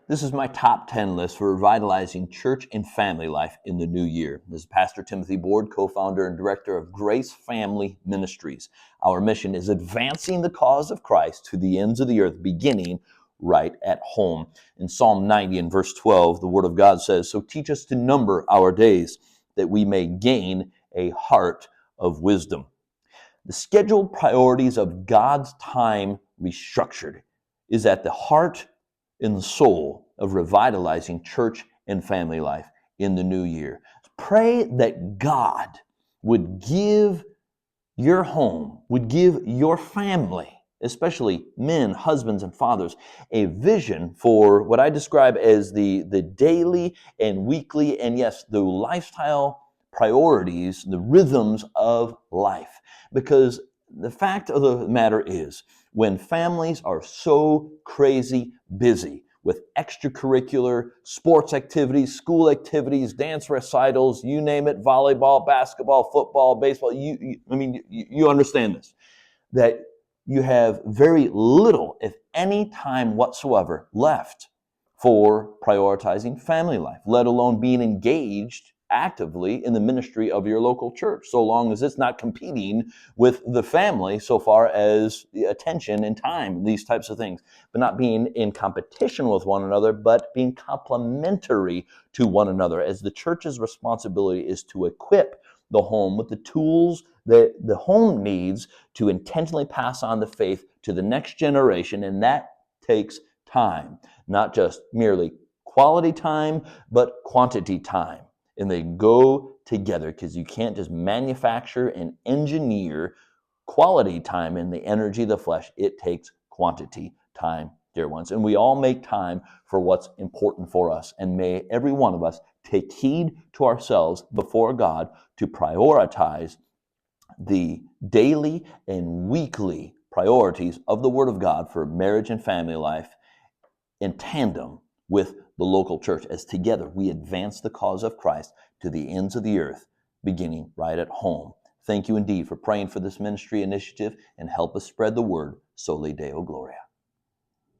This is my top 10 list for revitalizing church and family life in the new year. This is Pastor Timothy Board, co-founder and director of Grace Family Ministries. Our mission is advancing the cause of Christ to the ends of the earth, beginning right at home. In Psalm 90 and verse 12, the Word of God says, "So teach us to number our days, that we may gain a heart of wisdom." The scheduled priorities of God's time restructured is at the heart and the soul of revitalizing church and family life in the new year. Pray that God would give your home, would give your family, especially men, husbands, and fathers, a vision for what I describe as the daily and weekly and, yes, the lifestyle priorities, the rhythms of life. Because the fact of the matter is, when families are so crazy busy with extracurricular sports activities, school activities, dance recitals, you name it, volleyball, basketball, football, baseball, you understand this, that you have very little, if any, time whatsoever left for prioritizing family life, let alone being engaged actively in the ministry of your local church, so long as it's not competing with the family so far as the attention and time, these types of things, but not being in competition with one another, but being complementary to one another, as the church's responsibility is to equip the home with the tools that the home needs to intentionally pass on the faith to the next generation, and that takes time, not just merely quality time, but quantity time. And they go together, because you can't just manufacture and engineer quality time in the energy of the flesh. It takes quantity time, dear ones. And we all make time for what's important for us. And may every one of us take heed to ourselves before God to prioritize the daily and weekly priorities of the Word of God for marriage and family life in tandem with the local church, as together we advance the cause of Christ to the ends of the earth, beginning right at home. Thank you indeed for praying for this ministry initiative, and help us spread the word. Soli Deo Gloria.